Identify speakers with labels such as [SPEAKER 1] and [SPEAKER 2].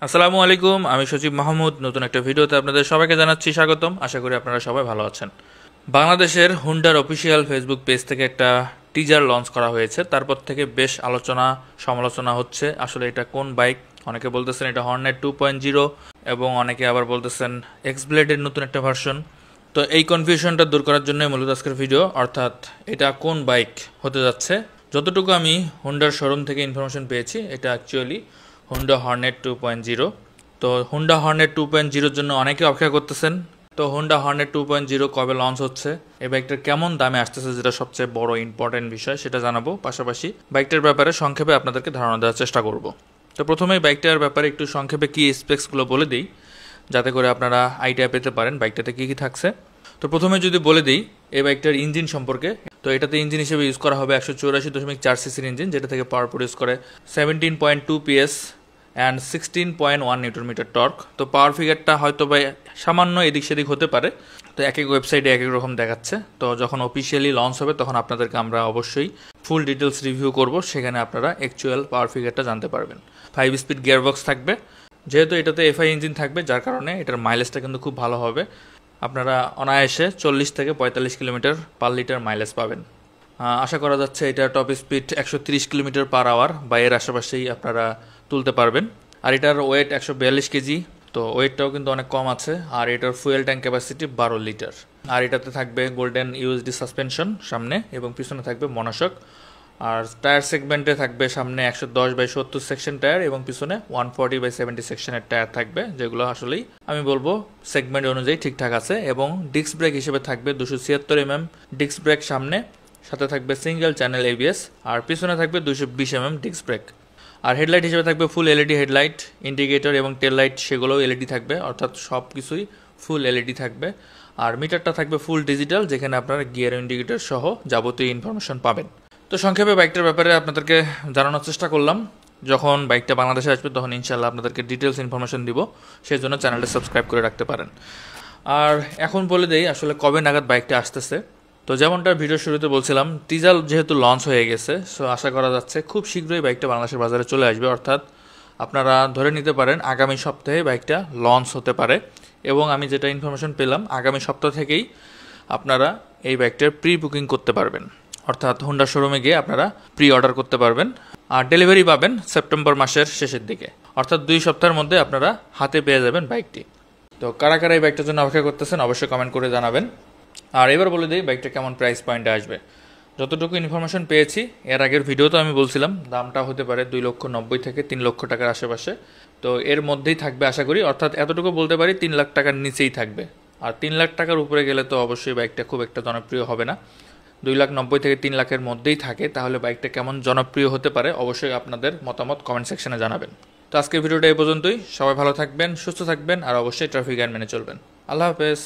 [SPEAKER 1] আসসালামু আলাইকুম, আমি সচিব মাহমুদ। নতুন একটা ভিডিওতে আপনাদের সবাইকে জানাচ্ছি স্বাগতম। আশা করি আপনারা সবাই ভালো আছেন। বাংলাদেশের হুন্ডার অফিসিয়াল ফেসবুক পেজ থেকে একটা টিজার লঞ্চ করা হয়েছে। তারপর থেকে বেশ আলোচনা সমালোচনা হচ্ছে আসলে এটা কোন বাইক। অনেকে বলতেছেন এটা হর্নেট 2.0 এবং অনেকে আবার বলতেছেন এক্স ব্লেডের নতুন একটা ভার্সন। তো এই কনফিউশনটা দূর করার জন্যই মূলত আজকের ভিডিও, অর্থাৎ এটা কোন বাইক হতে যাচ্ছে। যতটুকু আমি হুন্ডার শোরুম থেকে ইনফরমেশন পেয়েছি, এটা অ্যাকচুয়ালি হুন্ডা হর্নেট 2.0। তো হুন্ডা হর্নেট 2.0-র জন্য অনেকে অপেক্ষা করতেছেন। তো হুন্ডা হর্নেট 2.0 কবে লঞ্চ হচ্ছে, এই বাইকটার কেমন দামে আসতেছে, যেটা সবচেয়ে বড় ইম্পর্টেন্ট বিষয়, সেটা জানাবো। পাশাপাশি বাইকটার ব্যাপারে সংক্ষেপে আপনাদেরকে ধারণা দেওয়ার চেষ্টা করব। তো প্রথমেই বাইকটার ব্যাপারে একটু সংক্ষেপে কি স্পেক্সগুলো বলে দিই, যাতে করে আপনারা আইডিয়া পেতে পারেন বাইকটাতে কী কী থাকছে। তো প্রথমে যদি বলে দিই এই বাইকটার ইঞ্জিন সম্পর্কে, তো এটাতে ইঞ্জিন হিসেবে ইউজ করা হবে 184.4 সিসির ইঞ্জিন, যেটা থেকে পাওয়ার প্রডিউস করে 17.2 PS and 16.1 newton metre torque. তো পাওয়ার ফিগারটা হয়তো বা সামান্য এদিক সেদিক হতে পারে, তো এক এক ওয়েবসাইটে এক এক রকম দেখাচ্ছে। তো যখন অফিসিয়ালি লঞ্চ হবে তখন আপনাদেরকে আমরা অবশ্যই ফুল ডিটেলস রিভিউ করব, সেখানে আপনারা অ্যাকচুয়াল পাওয়ার ফিগারটা জানতে পারবেন। 5 স্পিড গিয়ারবক্স থাকবে, যেহেতু এটাতে এফআই ইঞ্জিন থাকবে, যার কারণে এটার মাইলেজটা কিন্তু খুব ভালো হবে। আপনারা অনায়াসে 40 থেকে 45 কিলোমিটার পার লিটার মাইলেজ পাবেন। আশা করা যাচ্ছে এটা top speed 130 kilometre per hour বা এর আশেপাশেই আপনারা তুলতে পারবেন। আর এটার ওয়েট 142 কেজি, তো ওয়েটটাও কিন্তু অনেক কম আছে। আর এটার ফুয়েল ট্যাঙ্ক ক্যাপাসিটি 12 লিটার। আর এটাতে থাকবে গোল্ডেন ইউএসডি সাসপেনশন সামনে, এবং পিছনে থাকবে মনোশক। আর টায়ার সেগমেন্টে থাকবে সামনে 110/70 সেকশন টায়ার এবং পিছনে 140/70 সেকশনের টায়ার থাকবে, যেগুলো আসলেই আমি বলবো সেগমেন্ট অনুযায়ী ঠিকঠাক আছে। এবং ডিস্ক ব্রেক হিসেবে থাকবে 276 ডিস্ক ব্রেক সামনে, সাথে থাকবে সিঙ্গেল চ্যানেল এবিএস, আর পিছনে থাকবে 220 ডিস্ক ব্রেক। আর হেডলাইট হিসেবে থাকবে ফুল এলইডি হেডলাইট, ইন্ডিকেটর এবং টেল লাইট সেগুলোও এলইডি থাকবে, অর্থাৎ সব কিছুই ফুল এলইডি থাকবে। আর মিটারটা থাকবে ফুল ডিজিটাল, যেখানে আপনারা গিয়ার ইন্ডিকেটর সহ যাবতীয় ইনফরমেশন পাবেন। তো সংক্ষেপে বাইকটার ব্যাপারে আপনাদেরকে জানানোর চেষ্টা করলাম। যখন বাইকটা বাংলাদেশে আসবে তখন ইনশাল্লাহ আপনাদেরকে ডিটেলস ইনফরমেশন দিব, সেই জন্য চ্যানেলটা সাবস্ক্রাইব করে রাখতে পারেন। আর এখন বলে দেই আসলে কবে নাগাদ বাইকটা আসতেছে। তো যেমনটা ভিডিও শুরুতে বলছিলাম, টিজার যেহেতু লঞ্চ হয়ে গেছে, সো আশা করা যাচ্ছে খুব শীঘ্রই বাইকটা বাংলাদেশের বাজারে চলে আসবে। অর্থাৎ আপনারা ধরে নিতে পারেন আগামী সপ্তাহে বাইকটা লঞ্চ হতে পারে। এবং আমি যেটা ইনফরমেশন পেলাম, আগামী সপ্তাহ থেকেই আপনারা এই বাইকটার প্রি বুকিং করতে পারবেন, অর্থাৎ হুন্ডা শোরুমে গিয়ে আপনারা প্রি অর্ডার করতে পারবেন। আর ডেলিভারি পাবেন সেপ্টেম্বর মাসের শেষের দিকে, অর্থাৎ 2 সপ্তাহের মধ্যে আপনারা হাতে পেয়ে যাবেন বাইকটি। তো কারা কারা এই বাইকটার জন্য অপেক্ষা করতেছেন অবশ্যই কমেন্ট করে জানাবেন। আর এবার বলে দিই বাইকটা কেমন প্রাইস পয়েন্টে আসবে। যতটুকু ইনফরমেশন পেয়েছি, এর আগের ভিডিওতে আমি বলছিলাম দামটা হতে পারে 2,90,000 থেকে 3 লক্ষ টাকার আশেপাশে। তো এর মধ্যেই থাকবে আশা করি, অর্থাৎ এতটুকু বলতে পারি 3 লাখ টাকার নিচেই থাকবে। আর 3 লাখ টাকার উপরে গেলে তো অবশ্যই বাইকটা খুব একটা জনপ্রিয় হবে না। 2,90,000 থেকে 3 লাখের মধ্যেই থাকে, তাহলে বাইকটা কেমন জনপ্রিয় হতে পারে অবশ্যই আপনাদের মতামত কমেন্ট সেকশনে জানাবেন। তো আজকের ভিডিওটা এই পর্যন্তই। সবাই ভালো থাকবেন, সুস্থ থাকবেন, আর অবশ্যই ট্রাফিক আইন মেনে চলবেন। আল্লাহ হাফেজ।